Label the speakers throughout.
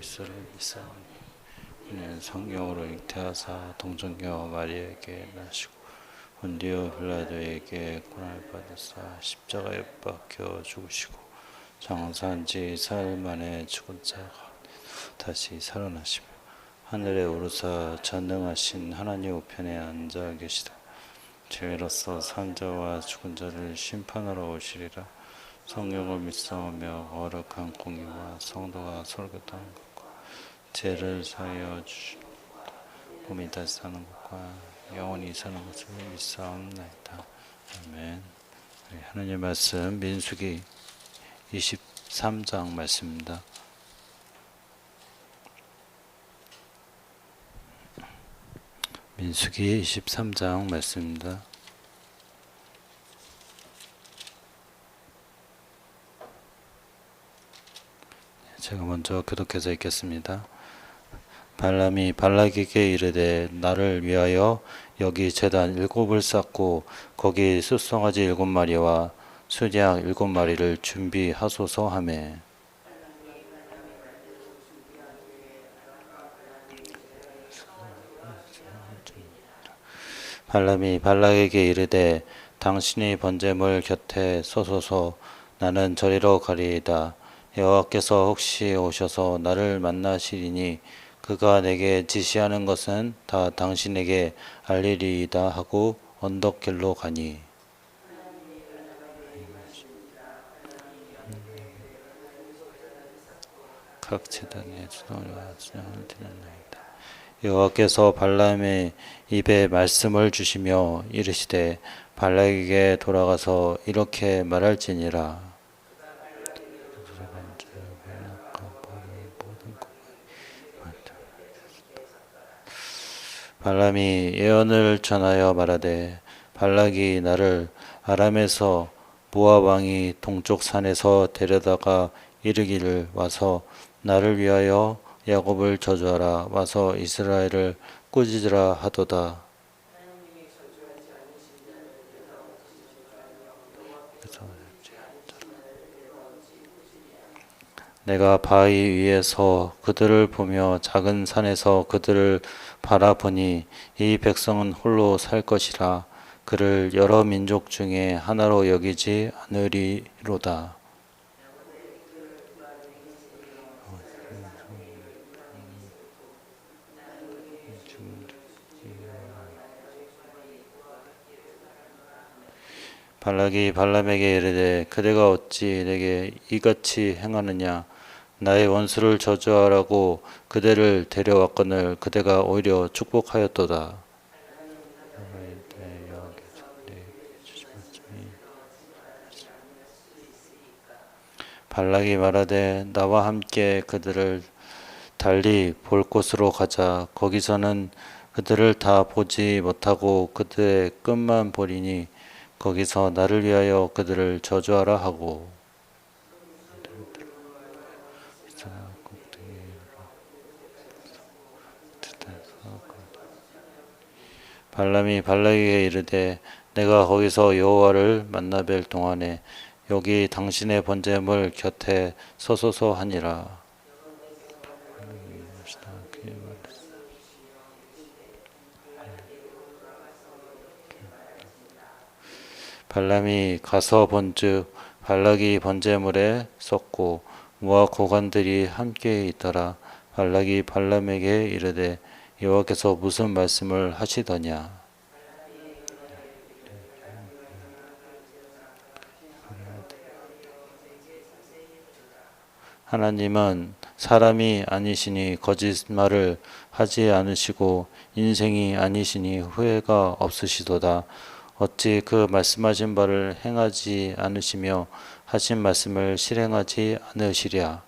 Speaker 1: 그리스도를 믿사오니 이는 성령으로 잉태하사 동정녀 마리아에게 나시고 본디오 빌라도에게 고난을 받으사 십자가에 못 박혀 죽으시고 장사한 지 사흘 만에 죽은 자 가운데 다시 살아나시며 하늘에 오르사 전능하신 하나님 우편에 앉아 계시다. 죄로서 산 자와 죽은 자를 심판하러 오시리라. 성령을 믿사오며 거룩한 공의와 성도가 설교하는 것과 죄를 사하여 주시는 몸이 다시 사는 것과 영원히 사는 것을 믿사옵나이다. 아멘. 하나님의 말씀 민수기 23장 말씀입니다. 민수기 23장 말씀입니다. 제가 먼저 교독해서 읽겠습니다. 발람이 발락에게 이르되 나를 위하여 여기 제단 7을 쌓고 거기 숫송아지 7마리와 순양 7마리를 준비하소서 하매 발람이 발락에게 이르되 당신이 번제물 곁에 서소서 나는 저리로 가리이다. 여호와께서 혹시 오셔서 나를 만나시리니 그가 내게 지시하는 것은 다 당신에게 알리리이다 하고 언덕길로 가니 각 제단에 수동과 순양을 드렸나이다. 여호와께서 발람의 입에 말씀을 주시며 이르시되 발락에게 돌아가서 이렇게 말할지니라. 발람이 예언을 전하여 말하되 발락이 나를 아람에서 모압 왕이 동쪽 산에서 데려다가 이르기를 와서 나를 위하여 야곱을 저주하라 와서 이스라엘을 꾸짖으라 하도다. 내가 바위 위에서 그들을 보며 작은 산에서 그들을 바라보니 이 백성은 홀로 살 것이라. 그를 여러 민족 중에 하나로 여기지 않으리로다. 발락이 발람에게 이르되 그대가 어찌 내게 이같이 행하느냐. 나의 원수를 저주하라고 그대를 데려왔거늘 그대가 오히려 축복하였도다. 발락이 말하되 나와 함께 그들을 달리 볼 곳으로 가자. 거기서는 그들을 다 보지 못하고 그들의 끝만 보리니 거기서 나를 위하여 그들을 저주하라 하고 발람이 발락에게 이르되 내가 거기서 여호와를 만나 뵐 동안에 여기 당신의 번제물 곁에 서소서 하니라. 발람이 가서 본즉 발락이 번제물에 섰고 모압 고관들이 함께 있더라. 발락이 발람에게 이르되 여호와께서 무슨 말씀을 하시더냐. 하나님은 사람이 아니시니 거짓말을 하지 않으시고 인생이 아니시니 후회가 없으시도다. 어찌 그 말씀하신 바를 행하지 않으시며 하신 말씀을 실행하지 않으시랴.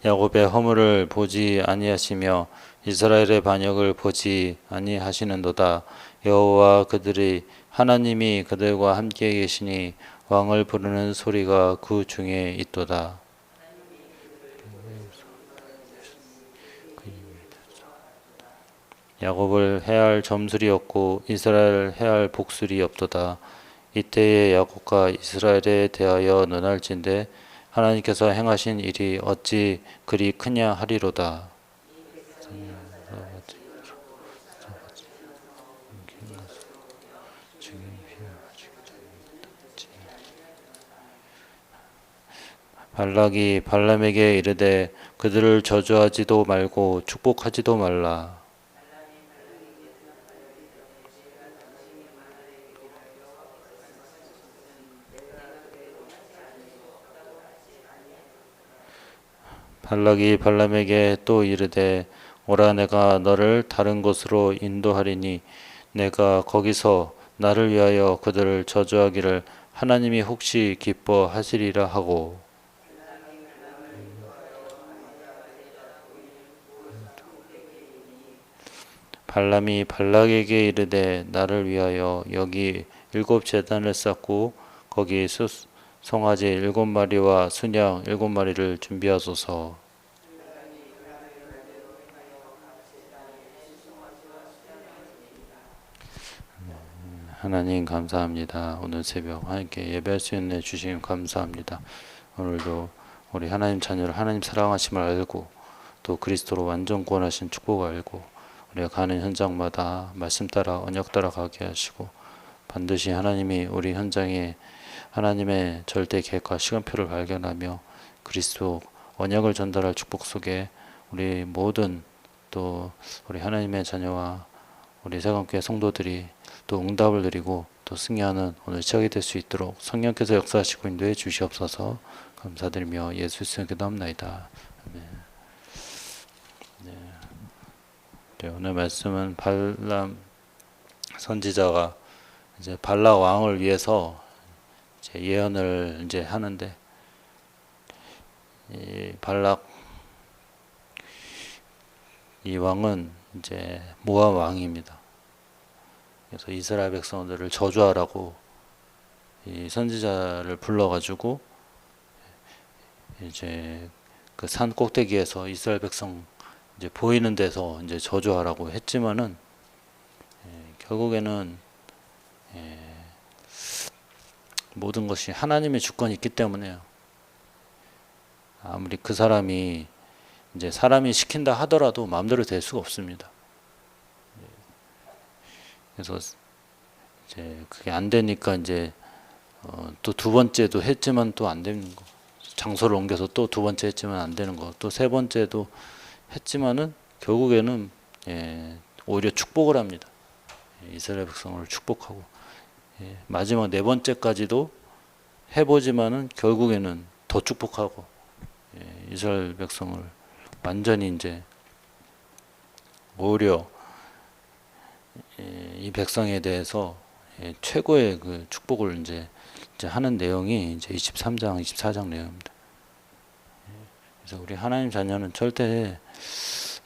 Speaker 1: 야곱의 허물을 보지 아니하시며 이스라엘의 반역을 보지 아니하시는도다. 여호와 그들이 하나님이 그들과 함께 계시니 왕을 부르는 소리가 그 중에 있도다. 야곱을 해할 점술이 없고 이스라엘을 해할 복술이 없도다. 이때에 야곱과 이스라엘에 대하여 논할진대 하나님께서 행하신 일이 어찌 그리 크냐 하리로다. 발락이 발람에게 이르되 그들을 저주하지도 말고 축복하지도 말라. 발락이 발람에게 또 이르되 오라 내가 너를 다른 곳으로 인도하리니 내가 거기서 나를 위하여 그들을 저주하기를 하나님이 혹시 기뻐하시리라 하고 발람이 발락에게 이르되 나를 위하여 여기 7제단을 쌓고 거기 송아지 7마리와 순양 7마리를 준비하소서. 하나님 감사합니다. 오늘 새벽 하나님께 예배할 수 있는 주심 감사합니다. 오늘도 우리 하나님 자녀를 하나님 사랑하심을 알고 또 그리스도로 완전 구원하신 축복을 알고 우리가 가는 현장마다 말씀 따라 언약 따라 가게 하시고 반드시 하나님이 우리 현장에 하나님의 절대 계획과 시간표를 발견하며 그리스도 언약을 전달할 축복 속에 우리 모든 또 우리 하나님의 자녀와 우리 새감교회 성도들이 또 응답을 드리고 또 승리하는 오늘 시작이 될 수 있도록 성령께서 역사하시고 인도해 주시옵소서. 감사드리며 예수 이름으로 기도합나이다. 아멘. 네, 오늘 말씀은 발람 선지자가 이제 발락 왕을 위해서 이제 예언을 이제 하는데 이 발락 이 왕은 이제 모압 왕입니다. 그래서 이스라엘 백성들을 저주하라고 이 선지자를 불러가지고 이제 그 산 꼭대기에서 이스라엘 백성 이제 보이는 데서 이제 저주하라고 했지만은 결국에는 모든 것이 하나님의 주권이 있기 때문에요. 아무리 그 사람이 이제 사람이 시킨다 하더라도 마음대로 될 수가 없습니다. 그래서 이제 그게 안 되니까 이제 또 두 번째도 했지만 또 안 되는 거. 장소를 옮겨서 또 두 번째 했지만 안 되는 거. 또 세 번째도 했지만은 결국에는 오히려 축복을 합니다. 이스라엘 백성을 축복하고 마지막 네 번째까지도 해보지만은 결국에는 더 축복하고 이스라엘 백성을 완전히 이제 오히려 이 백성에 대해서 최고의 그 축복을 이제 하는 내용이 이제 23장, 24장 내용입니다. 그래서 우리 하나님 자녀는 절대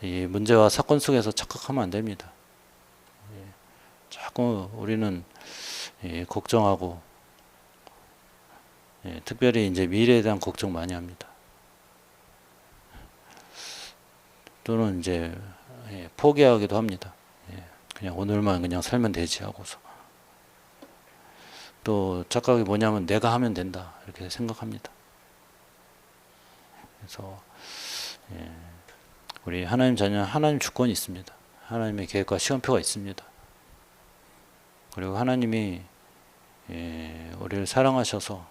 Speaker 1: 이 문제와 사건 속에서 착각하면 안 됩니다. 자꾸 우리는 걱정하고 특별히 이제 미래에 대한 걱정 많이 합니다. 또는 이제 포기하기도 합니다. 그냥 오늘만 그냥 살면 되지 하고서 또 착각이 뭐냐면 내가 하면 된다 이렇게 생각합니다. 그래서 우리 하나님 자녀는 하나님 주권이 있습니다. 하나님의 계획과 시간표가 있습니다. 그리고 하나님이 우리를 사랑하셔서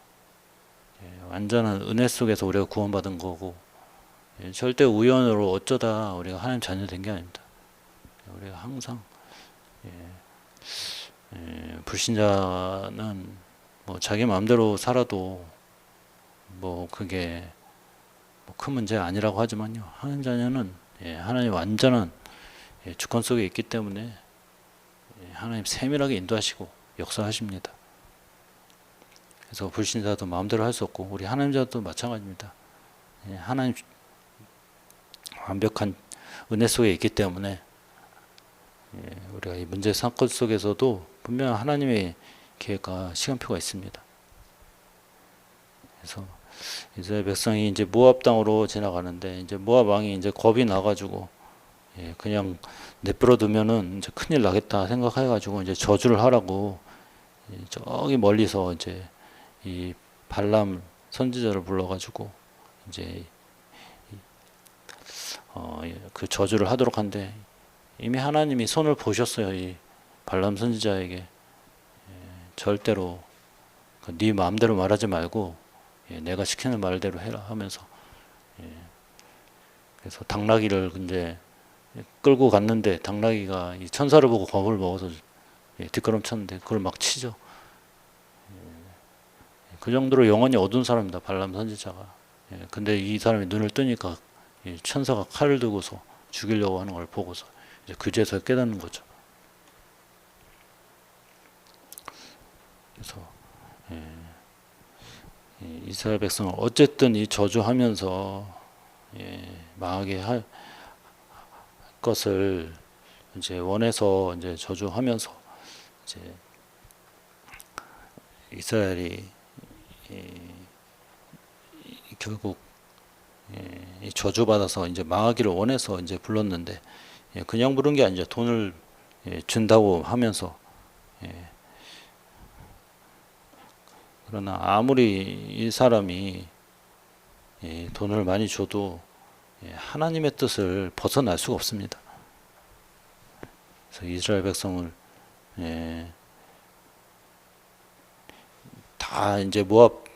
Speaker 1: 완전한 은혜 속에서 우리가 구원받은 거고 절대 우연으로 어쩌다 우리가 하나님 자녀 된 게 아닙니다. 우리가 항상 불신자는 뭐 자기 마음대로 살아도 뭐 그게 뭐 큰 문제가 아니라고 하지만요. 하나님 자녀는 하나님 완전한 주권 속에 있기 때문에 하나님 세밀하게 인도하시고 역사하십니다. 그래서 불신자도 마음대로 할 수 없고 우리 하나님 자도 마찬가지입니다. 하나님 완벽한 은혜 속에 있기 때문에 우리가 이 문제 사건 속에서도 분명 하나님의 계획과 시간표가 있습니다. 그래서 이스라엘 백성이 이제 모압 땅으로 지나가는데 이제 모압 왕이 이제 겁이 나가지고 그냥 내버려 두면은 이제 큰일 나겠다 생각해가지고 이제 저주를 하라고 저기 멀리서 이제 이 발람 선지자를 불러가지고 이제 그 저주를 하도록 한데, 이미 하나님이 손을 보셨어요. 이 발람 선지자에게 절대로 네 마음대로 말하지 말고 내가 시키는 말대로 해라 하면서, 그래서 당나귀를 이제 끌고 갔는데 당나귀가 이 천사를 보고 겁을 먹어서 뒷걸음쳤는데 그걸 막 치죠. 그 정도로 영혼이 어두운 사람입니다, 발람 선지자가. 근데 이 사람이 눈을 뜨니까 천사가 칼을 들고서 죽이려고 하는 걸 보고서 이제 그제서 깨닫는 거죠. 그래서 이스라엘 백성은 어쨌든 이 저주하면서 망하게 할 것을 이제 원해서 이제 저주하면서 이제 이스라엘이 결국 저주받아서 이제 망하기를 원해서 이제 불렀는데, 그냥 부른 게 아니죠. 돈을 준다고 하면서. 그러나 아무리 이 사람이 돈을 많이 줘도 하나님의 뜻을 벗어날 수가 없습니다. 그래서 이스라엘 백성을 다 이제 모압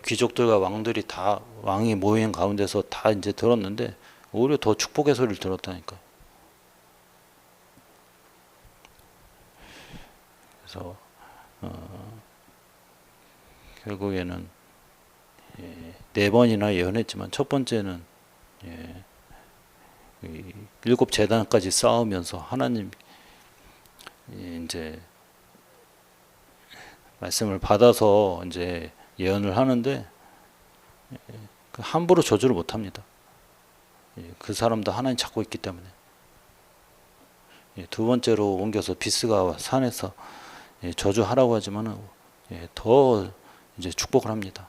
Speaker 1: 귀족들과 왕들이 다 왕이 모인 가운데서 다 이제 들었는데 오히려 더 축복의 소리를 들었다니까. 그래서 결국에는 4번이나 예언했지만 첫 번째는 7 재단까지 쌓으면서 하나님 이제 말씀을 받아서 이제 예언을 하는데 함부로 저주를 못 합니다. 그 사람도 하나님 찾고 있기 때문에. 두 번째로 옮겨서 비스가 산에서 저주하라고 하지만은 더 이제 축복을 합니다.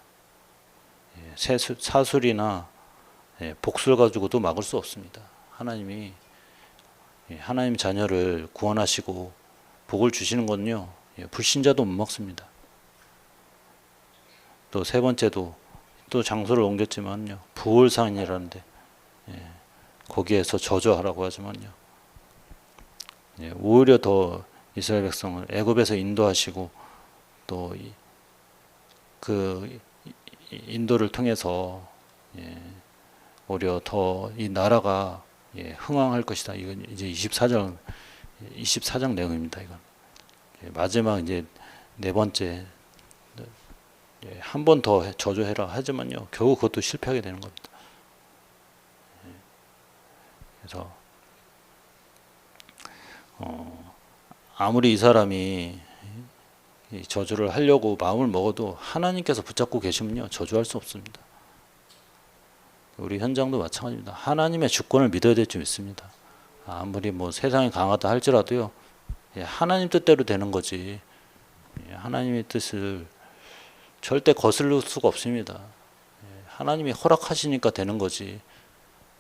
Speaker 1: 사술이나 복술 가지고도 막을 수 없습니다. 하나님이 하나님 자녀를 구원하시고 복을 주시는 건요, 불신자도 못 먹습니다. 또 세 번째도 또 장소를 옮겼지만요, 부올산이라는데 거기에서 저주하라고 하지만요, 오히려 더 이스라엘 백성을 애굽에서 인도하시고 또 그 인도를 통해서 오히려 더 이 나라가 흥왕할 것이다. 이건 이제 24장 내용입니다. 이건 마지막 이제 4번째 한 번 더 저주해라 하지만요, 결국 그것도 실패하게 되는 겁니다. 그래서 아무리 이 사람이 저주를 하려고 마음을 먹어도 하나님께서 붙잡고 계시면요, 저주할 수 없습니다. 우리 현장도 마찬가지입니다. 하나님의 주권을 믿어야 될 줄 믿습니다. 아무리 뭐 세상이 강하다 할지라도요, 하나님 뜻대로 되는 거지 하나님의 뜻을 절대 거슬릴 수가 없습니다. 하나님이 허락하시니까 되는 거지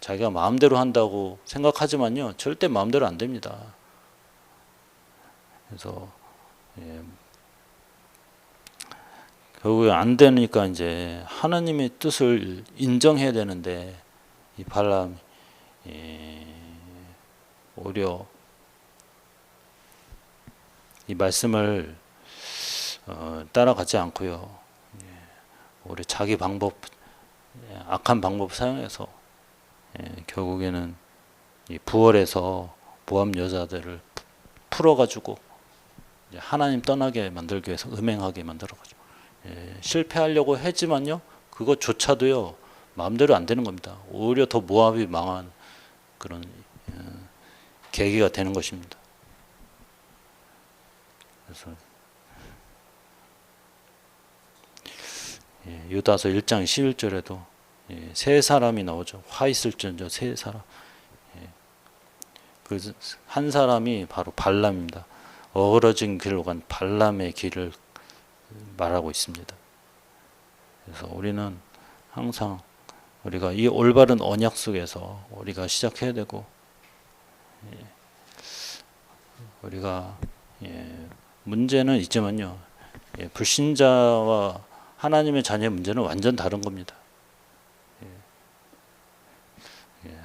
Speaker 1: 자기가 마음대로 한다고 생각하지만요, 절대 마음대로 안 됩니다. 그래서 결국에 안 되니까 이제 하나님의 뜻을 인정해야 되는데 이 발람이 오히려 이 말씀을 따라가지 않고요, 오히려 자기 방법, 악한 방법 사용해서 결국에는 이 부월에서 모압 여자들을 풀어가지고 하나님 떠나게 만들기 위해서 음행하게 만들어가지고 실패하려고 했지만요, 그것조차도요 마음대로 안 되는 겁니다. 오히려 더 모압이 망한 그런 계기가 되는 것입니다. 그래서 유다서 1장 11절에도 세 사람이 나오죠. 화 있을지언정 세 사람. 그 한 사람이 바로 발람입니다. 어그러진 길로 간 발람의 길을 말하고 있습니다. 그래서 우리는 항상 우리가 이 올바른 언약 속에서 우리가 시작해야 되고, 우리가 문제는 있지만요, 불신자와 하나님의 자녀의 문제는 완전 다른 겁니다.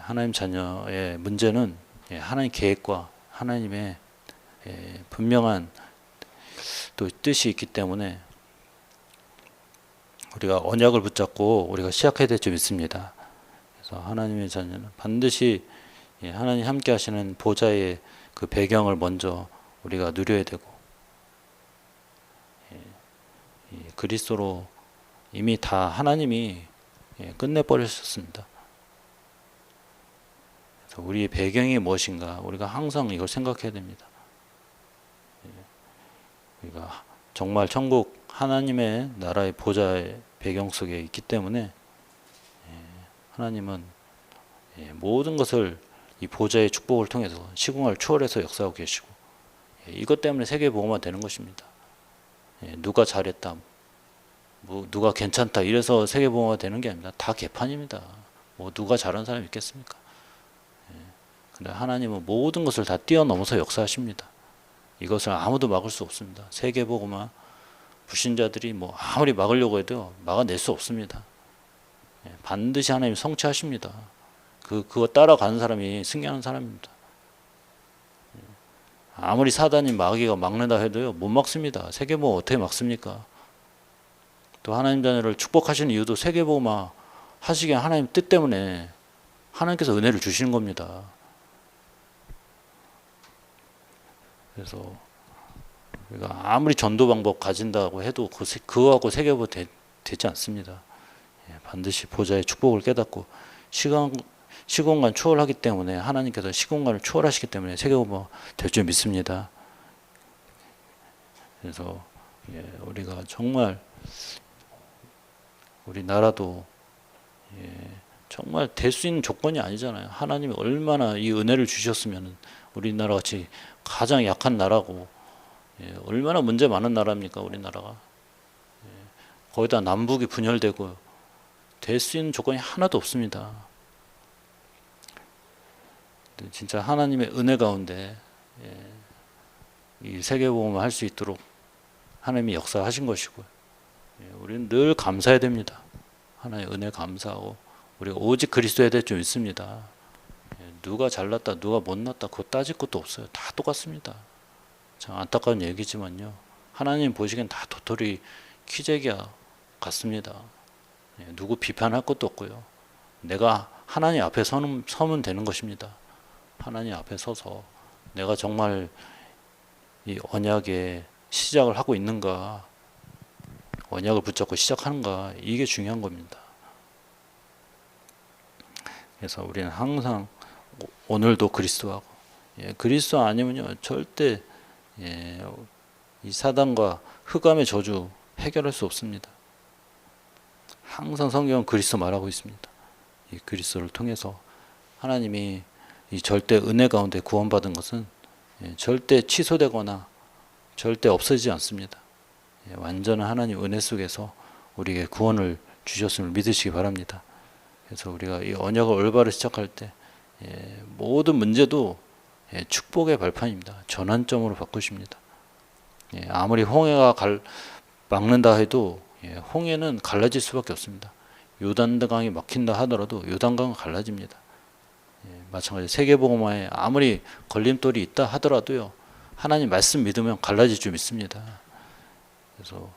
Speaker 1: 하나님 자녀의 문제는 하나님 계획과 하나님의 분명한 또 뜻이 있기 때문에 우리가 언약을 붙잡고 우리가 시작해야 될 줄 믿습니다. 그래서 하나님의 자녀는 반드시 하나님 함께 하시는 보좌의 그 배경을 먼저 우리가 누려야 되고, 그리스도로 이미 다 하나님이 끝내버리셨습니다. 그래서 우리의 배경이 무엇인가 우리가 항상 이걸 생각해야 됩니다. 우리가 정말 천국 하나님의 나라의 보좌의 배경 속에 있기 때문에 하나님은 모든 것을 이 보좌의 축복을 통해서 시공간을 초월해서 역사하고 계시고, 이것 때문에 세계복음화 되는 것입니다. 누가 잘했다, 뭐 누가 괜찮다 이래서 세계복음화 되는 게 아닙니다. 다 개판입니다. 뭐 누가 잘하는 사람이 있겠습니까? 근데 하나님은 모든 것을 다 뛰어넘어서 역사하십니다. 이것을 아무도 막을 수 없습니다. 세계복음화 불신자들이 뭐 아무리 막으려고 해도 막아낼 수 없습니다. 반드시 하나님 성취하십니다. 그거 따라가는 사람이 승리하는 사람입니다. 아무리 사단이 마귀가 막는다 해도요, 못 막습니다. 세계복음 어떻게 막습니까? 또 하나님 자녀를 축복하시는 이유도 세계복음화 하시기에 하나님 뜻 때문에 하나님께서 은혜를 주시는 겁니다. 그래서 우리가 아무리 전도 방법 가진다고 해도 그거하고 세계복음 되지 않습니다. 반드시 보좌의 축복을 깨닫고 시공간 초월하기 때문에 하나님께서 시공간을 초월하시기 때문에 세계복음 될 줄 믿습니다. 그래서 우리가 정말 우리나라도 정말 될 수 있는 조건이 아니잖아요. 하나님이 얼마나 이 은혜를 주셨으면 우리나라 같이 가장 약한 나라고 얼마나 문제 많은 나라입니까 우리나라가. 거기다 남북이 분열되고 될 수 있는 조건이 하나도 없습니다. 진짜 하나님의 은혜 가운데 이 세계복음을 할 수 있도록 하나님이 역사하신 것이고요. 우리는 늘 감사해야 됩니다. 하나님의 은혜 감사하고 우리가 오직 그리스도에 대해 좀 있습니다. 누가 잘났다 누가 못났다 그거 따질 것도 없어요. 다 똑같습니다. 참 안타까운 얘기지만요, 하나님 보시기엔 다 도토리 키재기야 같습니다. 누구 비판할 것도 없고요. 내가 하나님 앞에 서면 되는 것입니다. 하나님 앞에 서서 내가 정말 이 언약의 시작을 하고 있는가, 언약을 붙잡고 시작하는가, 이게 중요한 겁니다. 그래서 우리는 항상 오늘도 그리스도하고, 그리스도 아니면요 절대 이 사단과 흑암의 저주 해결할 수 없습니다. 항상 성경은 그리스도 말하고 있습니다. 이 그리스도를 통해서 하나님이 이 절대 은혜 가운데 구원받은 것은 절대 취소되거나 절대 없어지지 않습니다. 완전한 하나님 은혜 속에서 우리에게 구원을 주셨음을 믿으시기 바랍니다. 그래서 우리가 이 언약을 올바로 시작할 때 모든 문제도 축복의 발판입니다. 전환점으로 바꾸십니다. 아무리 홍해가 막는다 해도 홍해는 갈라질 수밖에 없습니다. 요단강이 막힌다 하더라도 요단강은 갈라집니다. 마찬가지 세계복음화에 아무리 걸림돌이 있다 하더라도요, 하나님 말씀 믿으면 갈라질 줄 믿습니다. 그래서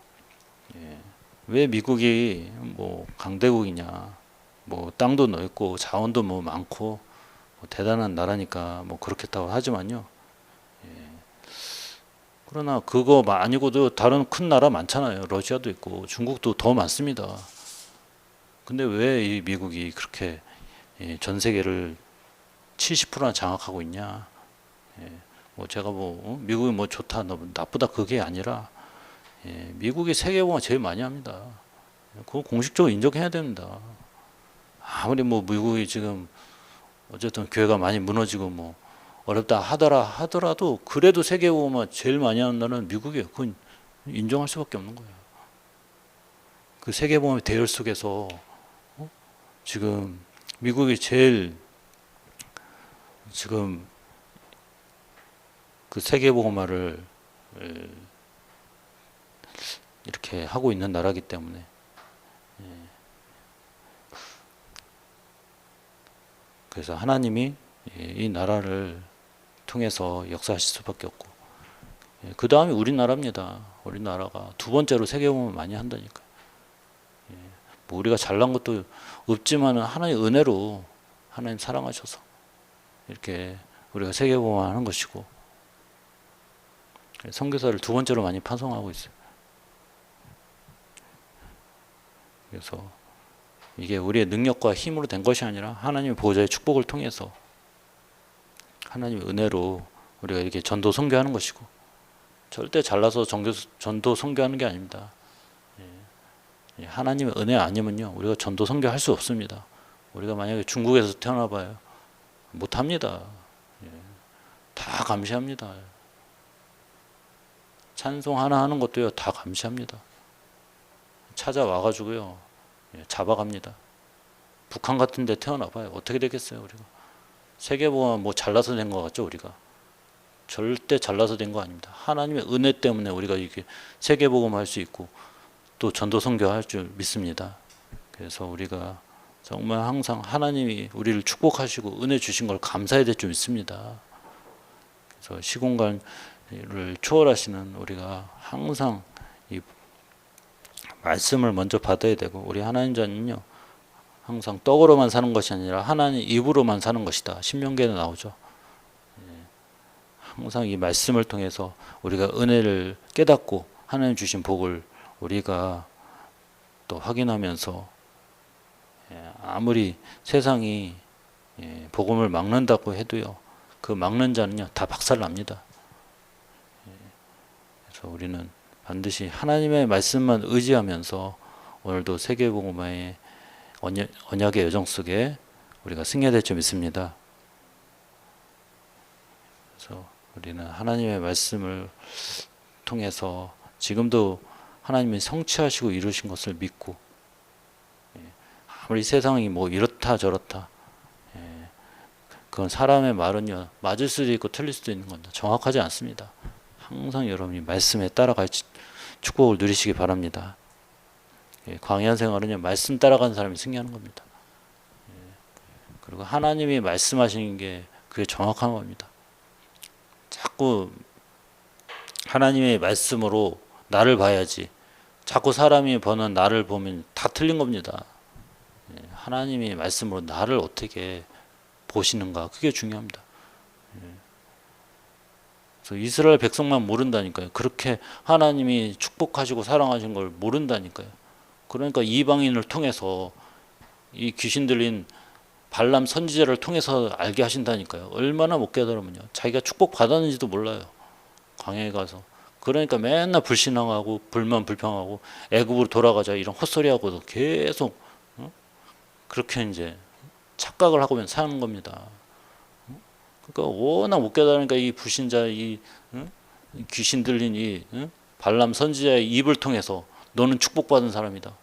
Speaker 1: 왜 미국이 뭐 강대국이냐, 뭐 땅도 넓고 자원도 뭐 많고 뭐 대단한 나라니까 뭐 그렇겠다고 하지만요, 그러나 그거 아니고도 다른 큰 나라 많잖아요. 러시아도 있고 중국도 더 많습니다. 근데 왜 이 미국이 그렇게 전 세계를 70%나 장악하고 있냐? 뭐 제가 미국이 뭐 좋다, 나쁘다 그게 아니라 미국이 세계보험 제일 많이 합니다. 그거 공식적으로 인정해야 됩니다. 아무리 뭐 미국이 지금 어쨌든 교회가 많이 무너지고 뭐 어렵다 하더라도 그래도 세계보험만 제일 많이 하는 나라는 미국이에요. 그건 인정할 수밖에 없는 거예요. 그 세계보험의 대열 속에서 지금 미국이 제일 지금 그 세계보험화를 이렇게 하고 있는 나라이기 때문에 그래서 하나님이 이 나라를 통해서 역사하실 수밖에 없고 그 다음이 우리나라입니다. 우리나라가 두 번째로 세계보험을 많이 한다니까. 뭐 우리가 잘난 것도 없지만 하나님의 은혜로 하나님 사랑하셔서 이렇게 우리가 세계보험을 하는 것이고 선교사를 두 번째로 많이 파송하고 있어요. 그래서 이게 우리의 능력과 힘으로 된 것이 아니라 하나님의 보호자의 축복을 통해서 하나님의 은혜로 우리가 이렇게 전도 선교하는 것이고 절대 잘나서 전도 선교하는 게 아닙니다. 하나님의 은혜 아니면요 우리가 전도 선교할 수 없습니다. 우리가 만약에 중국에서 태어나봐요 못합니다. 다 감시합니다. 찬송 하나 하는 것도요 다 감시합니다. 찾아와가지고요 잡아갑니다. 북한 같은 데 태어나봐요 어떻게 되겠어요. 우리가 세계보험 뭐 잘나서 된 것 같죠. 우리가 절대 잘나서 된 거 아닙니다. 하나님의 은혜 때문에 우리가 이렇게 세계복음 할 수 있고 또 전도 선교할 줄 믿습니다. 그래서 우리가 정말 항상 하나님이 우리를 축복하시고 은혜 주신 걸 감사해야 될 줄 믿습니다. 그래서 시공간을 초월하시는 우리가 항상 이 말씀을 먼저 받아야 되고 우리 하나님 자는요 항상 떡으로만 사는 것이 아니라 하나님 입으로만 사는 것이다. 신명기에 나오죠. 항상 이 말씀을 통해서 우리가 은혜를 깨닫고 하나님 주신 복을 우리가 또 확인하면서 아무리 세상이 복음을 막는다고 해도요 그 막는 자는요 다 박살납니다. 그래서 우리는 반드시 하나님의 말씀만 의지하면서 오늘도 세계복음화의 언약의 여정 속에 우리가 승리해야 될 줄 믿습니다. 그래서 우리는 하나님의 말씀을 통해서 지금도 하나님이 성취하시고 이루신 것을 믿고 아무리 세상이 뭐 이렇다 저렇다 그건 사람의 말은요 맞을 수도 있고 틀릴 수도 있는 겁니다. 정확하지 않습니다. 항상 여러분이 말씀에 따라갈 축복을 누리시기 바랍니다. 광야 생활은요 말씀 따라가는 사람이 승리하는 겁니다. 그리고 하나님이 말씀하시는 게 그게 정확한 겁니다. 자꾸 하나님의 말씀으로 나를 봐야지 자꾸 사람이 보는 나를 보면 다 틀린 겁니다. 하나님의 말씀으로 나를 어떻게 보시는가 그게 중요합니다. 그래서 이스라엘 백성만 모른다니까요. 그렇게 하나님이 축복하시고 사랑하신 걸 모른다니까요. 그러니까 이방인을 통해서 이 귀신 들린 발람 선지자를 통해서 알게 하신다니까요. 얼마나 못 깨달으면요. 자기가 축복 받았는지도 몰라요. 광야에 가서. 그러니까 맨날 불신앙하고 불만 불평하고 애굽으로 돌아가자 이런 헛소리하고도 계속 그렇게 이제 착각을 하고 사는 겁니다. 그러니까 워낙 못 깨달으니까 이 불신자 이 귀신 들린 이 발람 선지자의 입을 통해서 너는 축복받은 사람이다.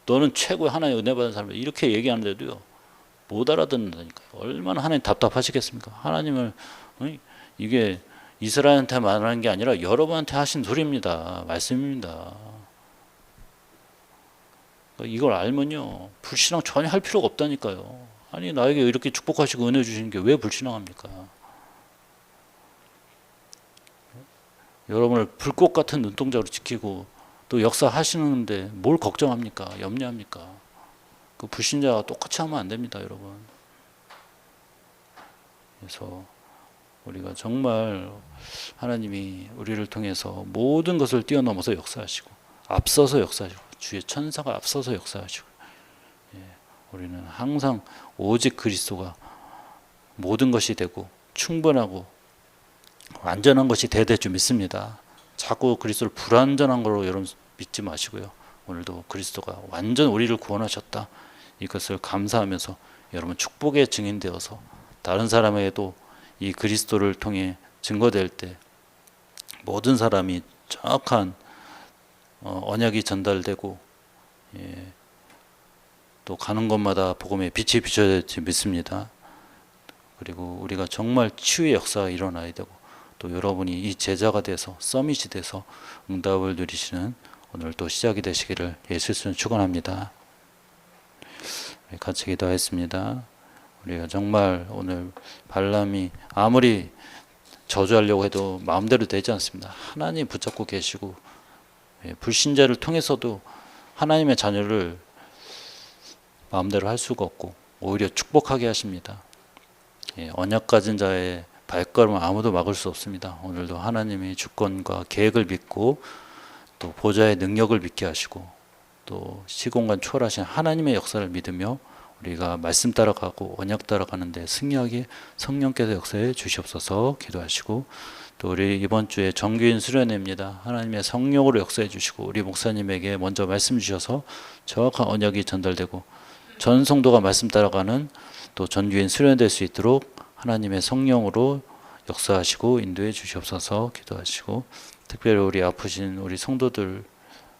Speaker 1: 너는 최고의 하나님의 은혜 받은 사람이다. 이렇게 얘기하는데도요. 못 알아듣는다니까요. 얼마나 하나님 답답하시겠습니까? 하나님을 이게 이스라엘한테 말하는 게 아니라 여러분한테 하신 소리입니다. 말씀입니다. 이걸 알면요. 불신앙 전혀 할 필요가 없다니까요. 아니 나에게 이렇게 축복하시고 은혜 주시는 게 왜 불신앙합니까? 여러분을 불꽃 같은 눈동자로 지키고 또 역사하시는데 뭘 걱정합니까? 염려합니까? 그 불신자와 똑같이 하면 안 됩니다, 여러분. 그래서 우리가 정말 하나님이 우리를 통해서 모든 것을 뛰어넘어서 역사하시고 앞서서 역사하시고 주의 천사가 앞서서 역사하시고 우리는 항상 오직 그리스도가 모든 것이 되고 충분하고 완전한 것이 돼야 될 줄 믿습니다. 자꾸 그리스도를 불완전한 걸로 여러분 믿지 마시고요. 오늘도 그리스도가 완전 우리를 구원하셨다. 이것을 감사하면서 여러분 축복의 증인되어서 다른 사람에게도 이 그리스도를 통해 증거될 때 모든 사람이 정확한 언약이 전달되고 또 가는 곳마다 복음의 빛이 비춰야 될지 믿습니다. 그리고 우리가 정말 치유의 역사가 일어나야 되고 또 여러분이 이 제자가 돼서 서밋이 돼서 응답을 누리시는 오늘 또 시작이 되시기를 예수님 축원합니다. 같이 기도하겠습니다. 우리가 정말 오늘 발람이 아무리 저주하려고 해도 마음대로 되지 않습니다. 하나님 붙잡고 계시고 불신자를 통해서도 하나님의 자녀를 마음대로 할 수가 없고 오히려 축복하게 하십니다. 언약 가진 자의 발걸음을 아무도 막을 수 없습니다. 오늘도 하나님의 주권과 계획을 믿고 또 보좌의 능력을 믿게 하시고 또 시공간 초월하신 하나님의 역사를 믿으며 우리가 말씀 따라가고 언약 따라가는데 승리하게 성령께서 역사해 주시옵소서 기도하시고, 또 우리 이번 주에 정규인 수련회입니다. 하나님의 성령으로 역사해 주시고 우리 목사님에게 먼저 말씀 주셔서 정확한 언약이 전달되고 전 성도가 말씀 따라가는 또 정규인 수련회 될 수 있도록 하나님의 성령으로 역사하시고 인도해 주시옵소서 기도하시고, 특별히 우리 아프신 우리 성도들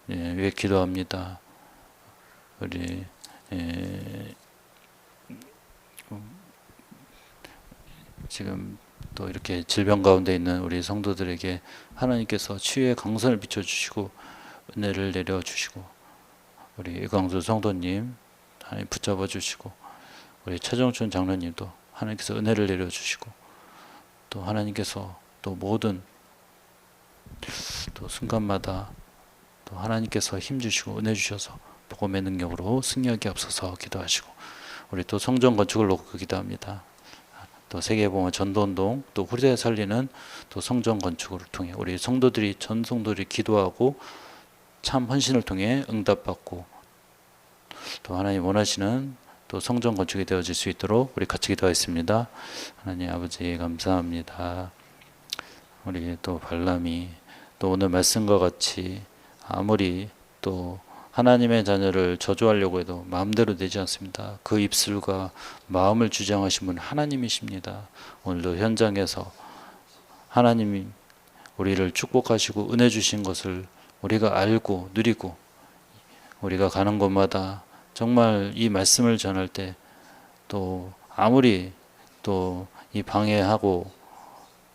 Speaker 1: 위해 기도합니다. 우리 지금 또 이렇게 질병 가운데 있는 우리 성도들에게 하나님께서 치유의 강선을 비춰주시고 은혜를 내려주시고, 우리 이광수 성도님 하나님 붙잡아 주시고, 우리 최정춘 장로님도 하나님께서 은혜를 내려주시고, 또 하나님께서 또 모든 또 순간마다 또 하나님께서 힘 주시고 은혜 주셔서 복음의 능력으로 승리하게 앞서서 기도하시고, 우리 또 성전 건축을 놓고 기도합니다. 또 세계보험 전도운동 또 후대 살리는 또 성전 건축을 통해 우리 성도들이 전 성도들이 기도하고 참 헌신을 통해 응답받고 또 하나님 원하시는 또 성전 건축이 되어질 수 있도록 우리 같이 기도하겠습니다. 하나님 아버지 감사합니다. 우리 또 발람이 또 오늘 말씀과 같이 아무리 또 하나님의 자녀를 저주하려고 해도 마음대로 되지 않습니다. 그 입술과 마음을 주장하신 분 하나님이십니다. 오늘도 현장에서 하나님이 우리를 축복하시고 은혜 주신 것을 우리가 알고 누리고 우리가 가는 곳마다 정말 이 말씀을 전할 때 또 아무리 또 이 방해하고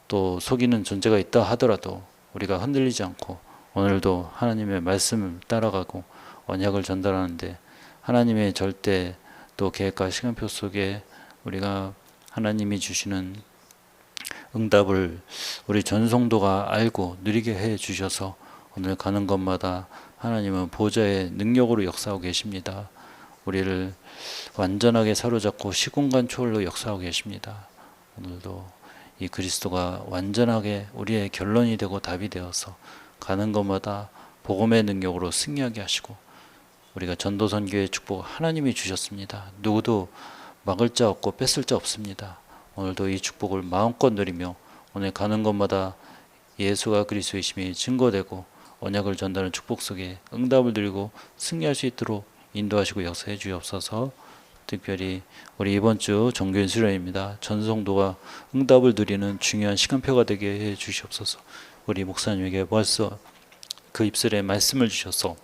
Speaker 1: 또 속이는 존재가 있다 하더라도 우리가 흔들리지 않고 오늘도 하나님의 말씀을 따라가고 언약을 전달하는데 하나님의 절대 또 계획과 시간표 속에 우리가 하나님이 주시는 응답을 우리 전성도가 알고 누리게 해 주셔서 오늘 가는 곳마다 하나님은 보좌의 능력으로 역사하고 계십니다. 우리를 완전하게 사로잡고 시공간 초월로 역사하고 계십니다. 오늘도 이 그리스도가 완전하게 우리의 결론이 되고 답이 되어서 가는 곳마다 복음의 능력으로 승리하게 하시고, 우리가 전도 선교의 축복 하나님이 주셨습니다. 누구도 막을 자 없고 뺏을 자 없습니다. 오늘도 이 축복을 마음껏 누리며 오늘 가는 곳마다 예수가 그리스도이심이 증거되고 언약을 전달하는 축복 속에 응답을 누리고 승리할 수 있도록 인도하시고 역사해 주옵소서. 특별히 우리 이번 주 정규인 수련입니다. 전성도가 응답을 누리는 중요한 시간표가 되게 해 주시옵소서. 우리 목사님에게 벌써 그 입술에 말씀을 주셔서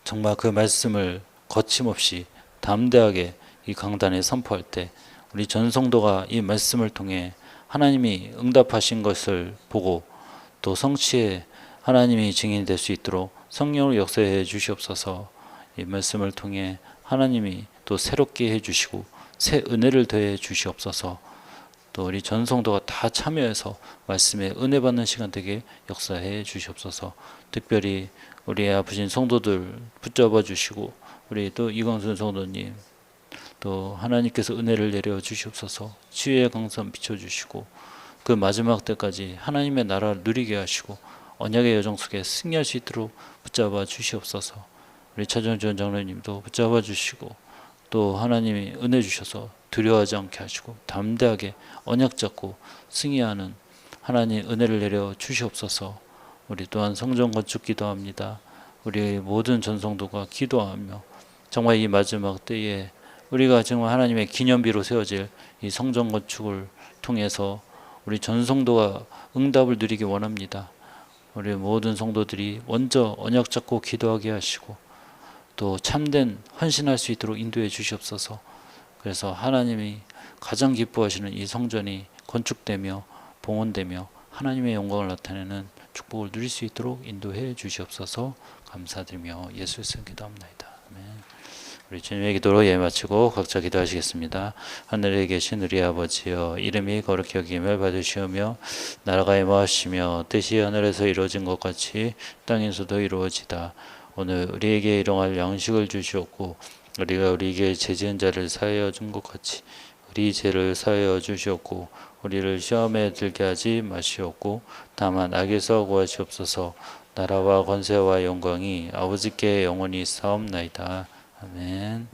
Speaker 1: 정말 그 말씀을 거침없이 담대하게 이 강단에 선포할 때 우리 전성도가 이 말씀을 통해 하나님이 응답하신 것을 보고 또 성취에 하나님이 증인이 될 수 있도록 성령을 역사해 주시옵소서. 이 말씀을 통해 하나님이 또 새롭게 해주시고 새 은혜를 더해 주시옵소서. 또 우리 전성도가 다 참여해서 말씀에 은혜 받는 시간 되게 역사해 주시옵소서. 특별히 우리 아프신 성도들 붙잡아 주시고 우리 또 이광순 성도님 또 하나님께서 은혜를 내려 주시옵소서. 치유의 강선 비춰주시고 그 마지막 때까지 하나님의 나라를 누리게 하시고 언약의 여정 속에 승리할 수 있도록 붙잡아 주시옵소서. 우리 차정준 장로님도 붙잡아 주시고 또 하나님이 은혜 주셔서 두려워하지 않게 하시고 담대하게 언약 잡고 승리하는 하나님 은혜를 내려 주시옵소서. 우리 또한 성전 건축 기도합니다. 우리 모든 전성도가 기도하며 정말 이 마지막 때에 우리가 정말 하나님의 기념비로 세워질 이 성전 건축을 통해서 우리 전성도가 응답을 누리기 원합니다. 우리 모든 성도들이 먼저 언약 잡고 기도하게 하시고 또 참된 헌신할 수 있도록 인도해 주시옵소서. 그래서 하나님이 가장 기뻐하시는 이 성전이 건축되며 봉헌되며 하나님의 영광을 나타내는 축복을 누릴 수 있도록 인도해 주시옵소서. 감사드리며 예수의 이름 기도합나이다. 아멘. 우리 주님의 기도로 예배 마치고 각자 기도하시겠습니다. 하늘에 계신 우리 아버지여, 이름이 거룩히 여김을 받으시오며 나라가 임하시며 뜻이 하늘에서 이루어진 것 같이 땅에서도 이루어지다. 오늘 우리에게 일용할 양식을 주시옵고 우리가 우리에게 죄 지은 자를 사하여 준 것 같이 우리 죄를 사하여 주시옵고 우리를 시험에 들게 하지 마시옵고 다만 악에서 구하시옵소서. 나라와 권세와 영광이 아버지께 영원히 싸움나이다. 아멘.